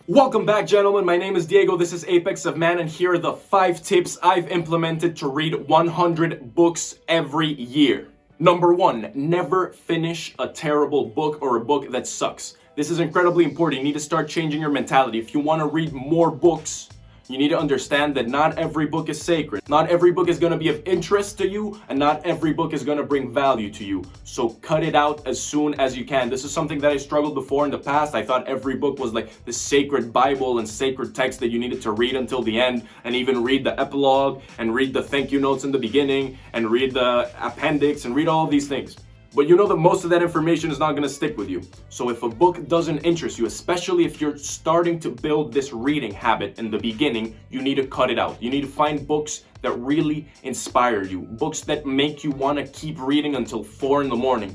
Welcome back, gentlemen. My name is Diego. This is Apex of Man, and here are the 5 tips I've implemented to read 100 books every year. Number 1, never finish a terrible book or a book that sucks. This is incredibly important. You need to start changing your mentality. If you want to read more books, you need to understand that not every book is sacred. Not every book is going to be of interest to you, and not every book is going to bring value to you. So cut it out as soon as you can. This is something that I struggled before in the past. I thought every book was like the sacred Bible and sacred text that you needed to read until the end, and even read the epilogue, and read the thank you notes in the beginning, and read the appendix, and read all of these things. But you know that most of that information is not going to stick with you. So if a book doesn't interest you, especially if you're starting to build this reading habit in the beginning, you need to cut it out. You need to find books that really inspire you, books that make you want to keep reading until 4 in the morning.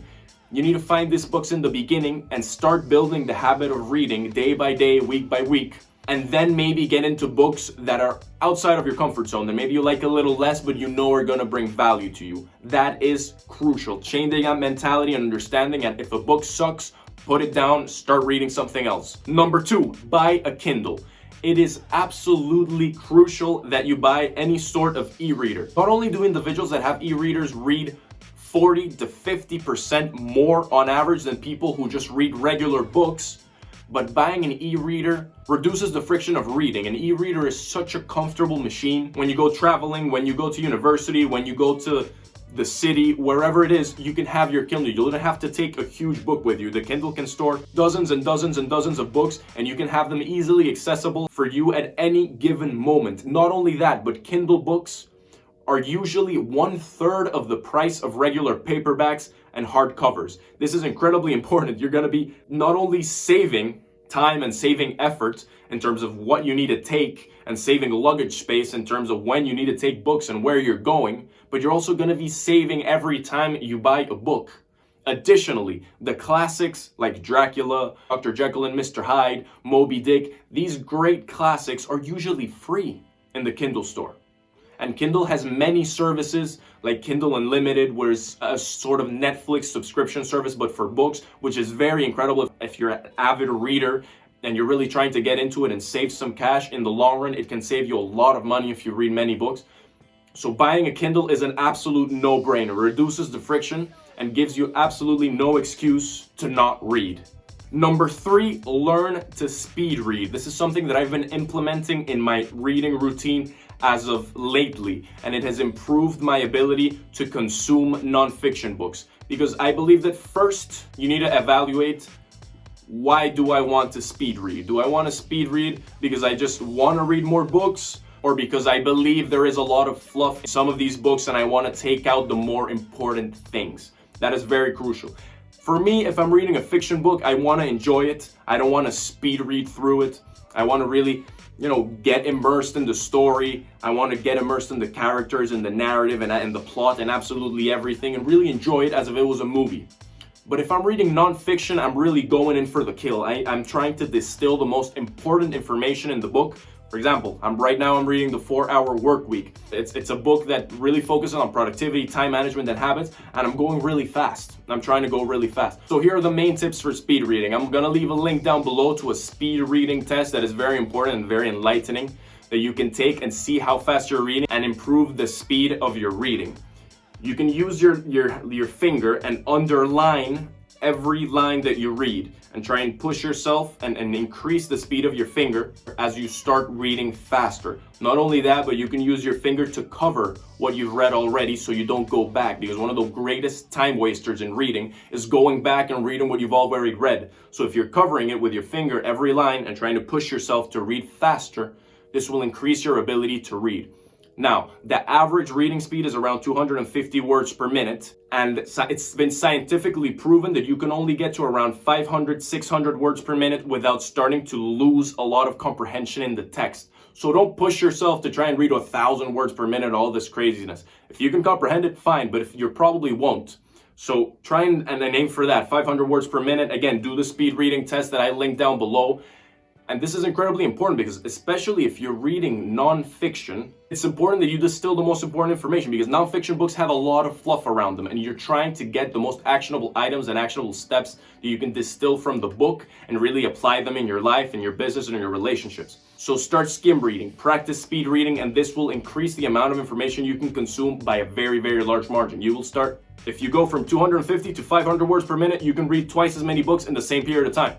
You need to find these books in the beginning and start building the habit of reading day by day, week by week. And then maybe get into books that are outside of your comfort zone, that maybe you like a little less, but you know are going to bring value to you. That is crucial. Changing that mentality and understanding that if a book sucks, put it down, start reading something else. Number 2, buy a Kindle. It is absolutely crucial that you buy any sort of e-reader. Not only do individuals that have e-readers read 40 to 50% more on average than people who just read regular books, but buying an e-reader reduces the friction of reading. An e-reader is such a comfortable machine. When you go traveling, when you go to university, when you go to the city, wherever it is, you can have your Kindle. You don't have to take a huge book with you. The Kindle can store dozens and dozens and dozens of books, and you can have them easily accessible for you at any given moment. Not only that, but Kindle books are usually 1/3 of the price of regular paperbacks and hardcovers. This is incredibly important. You're going to be not only saving time and saving effort in terms of what you need to take, and saving luggage space in terms of when you need to take books and where you're going, but you're also going to be saving every time you buy a book. Additionally, the classics like Dracula, Dr. Jekyll and Mr. Hyde, Moby Dick, these great classics are usually free in the Kindle store. And Kindle has many services like Kindle Unlimited, where it's a sort of Netflix subscription service, but for books, which is very incredible. If you're an avid reader and you're really trying to get into it and save some cash in the long run, it can save you a lot of money if you read many books. So buying a Kindle is an absolute no-brainer. It reduces the friction and gives you absolutely no excuse to not read. Number 3, learn to speed read. This is something that I've been implementing in my reading routine as of lately, and it has improved my ability to consume nonfiction books, because I believe that first you need to evaluate, why do I want to speed read? Do I want to speed read because I just want to read more books, or because I believe there is a lot of fluff in some of these books and I want to take out the more important things? That is very crucial. For me, if I'm reading a fiction book, I want to enjoy it. I don't want to speed read through it. I want to really, get immersed in the story. I want to get immersed in the characters and the narrative and the plot and absolutely everything, and really enjoy it as if it was a movie. But if I'm reading nonfiction, I'm really going in for the kill. I'm trying to distill the most important information in the book. For example, I'm reading the 4-Hour Work Week. It's a book that really focuses on productivity, time management, and habits, and I'm going really fast. I'm trying to go really fast. So here are the main tips for speed reading. I'm gonna leave a link down below to a speed reading test that is very important and very enlightening, that you can take and see how fast you're reading and improve the speed of your reading. You can use your finger and underline every line that you read, and try and push yourself and increase the speed of your finger as you start reading faster. Not only that, but you can use your finger to cover what you've read already so you don't go back, because one of the greatest time wasters in reading is going back and reading what you've already read. So if you're covering it with your finger every line and trying to push yourself to read faster, this will increase your ability to read. Now, the average reading speed is around 250 words per minute, and it's been scientifically proven that you can only get to around 500, 600 words per minute without starting to lose a lot of comprehension in the text. So don't push yourself to try and read 1,000 words per minute, all this craziness. If you can comprehend it, fine, but if you probably won't. So try and aim for that, 500 words per minute. Again, do the speed reading test that I linked down below. And this is incredibly important because especially if you're reading nonfiction, it's important that you distill the most important information, because nonfiction books have a lot of fluff around them, and you're trying to get the most actionable items and actionable steps that you can distill from the book and really apply them in your life, in your business, and in your relationships. So start skim reading, practice speed reading, and this will increase the amount of information you can consume by a very, very large margin. You will start, if you go from 250 to 500 words per minute, you can read twice as many books in the same period of time.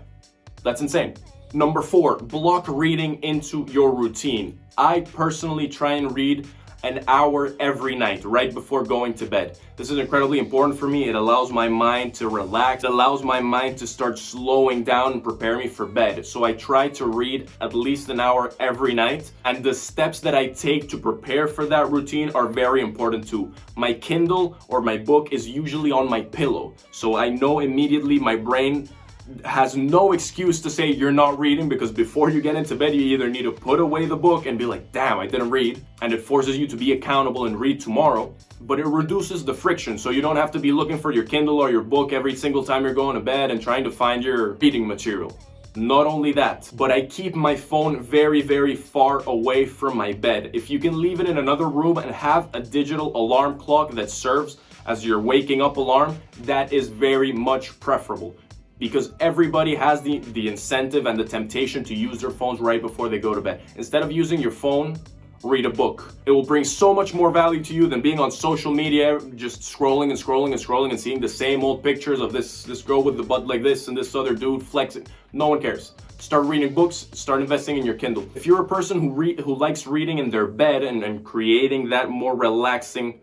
That's insane. Number 4, block reading into your routine. I personally try and read an hour every night right before going to bed. This is incredibly important for me. It allows my mind to relax. It allows my mind to start slowing down and prepare me for bed. So I try to read at least an hour every night. And the steps that I take to prepare for that routine are very important too. My Kindle or my book is usually on my pillow. So I know immediately my brain has no excuse to say you're not reading, because before you get into bed, you either need to put away the book and be like, damn, I didn't read. And it forces you to be accountable and read tomorrow. But it reduces the friction. So you don't have to be looking for your Kindle or your book every single time you're going to bed and trying to find your reading material. Not only that, but I keep my phone very, very far away from my bed. If you can leave it in another room and have a digital alarm clock that serves as your waking up alarm, that is very much preferable. Because everybody has the incentive and the temptation to use their phones right before they go to bed. Instead of using your phone, read a book. It will bring so much more value to you than being on social media, just scrolling and scrolling and scrolling and seeing the same old pictures of this girl with the butt like this and this other dude flexing. No one cares. Start reading books, start investing in your Kindle. If you're a person who likes reading in their bed and creating that more relaxing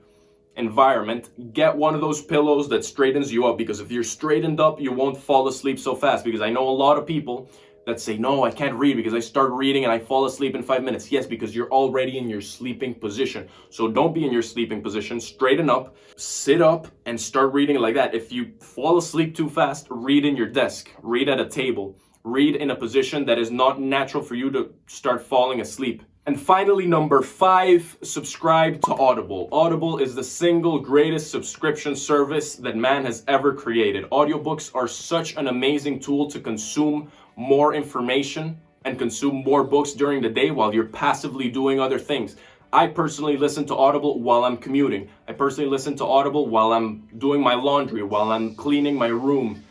environment, get one of those pillows that straightens you up, because if you're straightened up, you won't fall asleep so fast. Because I know a lot of people that say, no, I can't read because I start reading and I fall asleep in 5 minutes. Yes, because you're already in your sleeping position. So don't be in your sleeping position. Straighten up, sit up, and start reading like that. If you fall asleep too fast, read in your desk, read at a table, read in a position that is not natural for you to start falling asleep. And finally, number 5, subscribe to Audible. Audible is the single greatest subscription service that man has ever created. Audiobooks are such an amazing tool to consume more information and consume more books during the day while you're passively doing other things. I personally listen to Audible while I'm commuting. I personally listen to Audible while I'm doing my laundry, while I'm cleaning my room.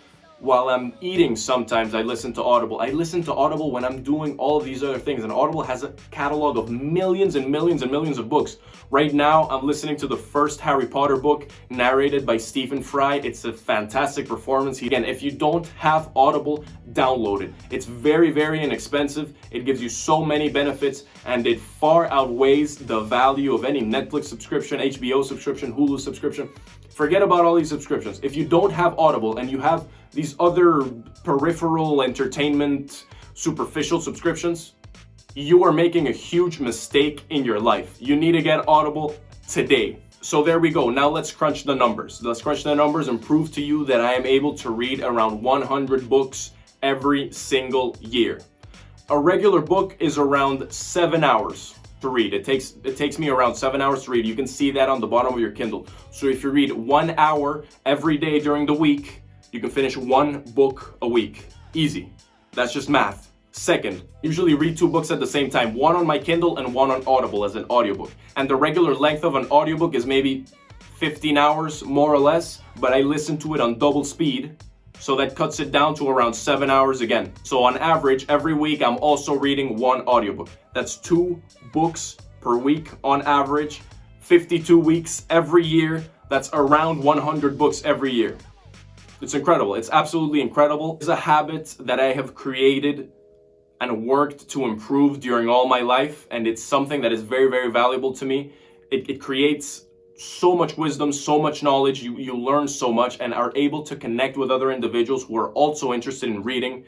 While I'm eating, sometimes I listen to Audible. I listen to Audible when I'm doing all of these other things. And Audible has a catalog of millions and millions and millions of books. Right now, I'm listening to the first Harry Potter book, narrated by Stephen Fry. It's a fantastic performance. Again, if you don't have Audible, download it. It's very, very inexpensive. It gives you so many benefits, and it far outweighs the value of any Netflix subscription, HBO subscription, Hulu subscription. Forget about all these subscriptions. If you don't have Audible and you have these other peripheral entertainment, superficial subscriptions, you are making a huge mistake in your life. You need to get Audible today. So there we go. Now let's crunch the numbers. Let's crunch the numbers and prove to you that I am able to read around 100 books every single year. A regular book is around 7 hours to read. It takes me around 7 hours to read. You can see that on the bottom of your Kindle. So if you read 1 hour every day during the week, you can finish 1 book a week. Easy. That's just math. Second, usually read 2 books at the same time, 1 on my Kindle and 1 on Audible as an audiobook. And the regular length of an audiobook is maybe 15 hours, more or less, but I listen to it on double speed. So that cuts it down to around 7 hours again. So on average, every week, I'm also reading 1 audiobook. That's 2 books per week on average, 52 weeks every year. That's around 100 books every year. It's incredible. It's absolutely incredible. It's a habit that I have created and worked to improve during all my life. And it's something that is very, very valuable to me. It creates so much wisdom, so much knowledge. You learn so much and are able to connect with other individuals who are also interested in reading.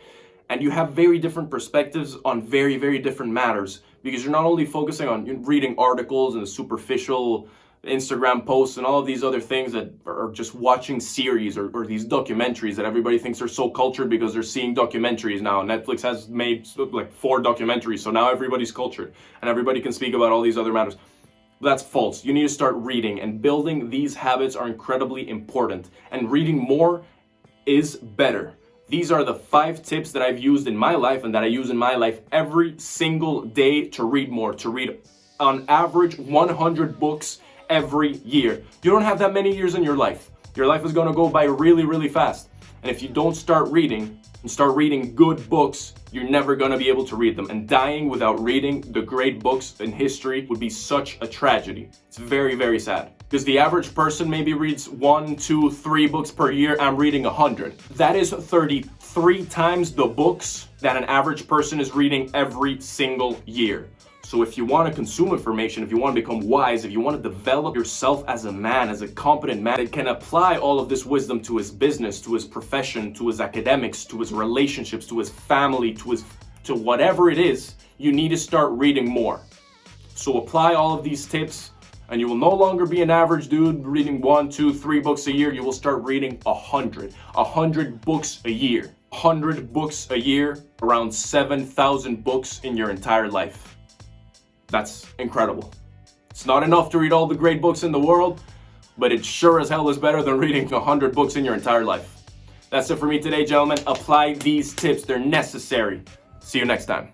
And you have very different perspectives on very, very different matters, because you're not only focusing on reading articles and the superficial Instagram posts and all of these other things that are just watching series or these documentaries that everybody thinks are so cultured because they're seeing documentaries now. Netflix has made like 4 documentaries, so now everybody's cultured and everybody can speak about all these other matters. That's false. You need to start reading, and building these habits are incredibly important. And reading more is better. These are the 5 tips that I've used in my life and that I use in my life every single day to read more, to read on average 100 books every year. You don't have that many years in your life. Your life is going to go by really, really fast. And if you don't start reading and start reading good books, you're never going to be able to read them. And dying without reading the great books in history would be such a tragedy. It's very, very sad. Because the average person maybe reads 1, 2, 3 books per year. I'm reading 100. That is 33 times the books that an average person is reading every single year. So if you want to consume information, if you want to become wise, if you want to develop yourself as a man, as a competent man that can apply all of this wisdom to his business, to his profession, to his academics, to his relationships, to his family, to whatever it is, you need to start reading more. So apply all of these tips and you will no longer be an average dude reading 1, 2, 3 books a year. You will start reading 100 books a year. 100 books a year, around 7,000 books in your entire life. That's incredible. It's not enough to read all the great books in the world, but it sure as hell is better than reading 100 books in your entire life. That's it for me today, gentlemen. Apply these tips. They're necessary. See you next time.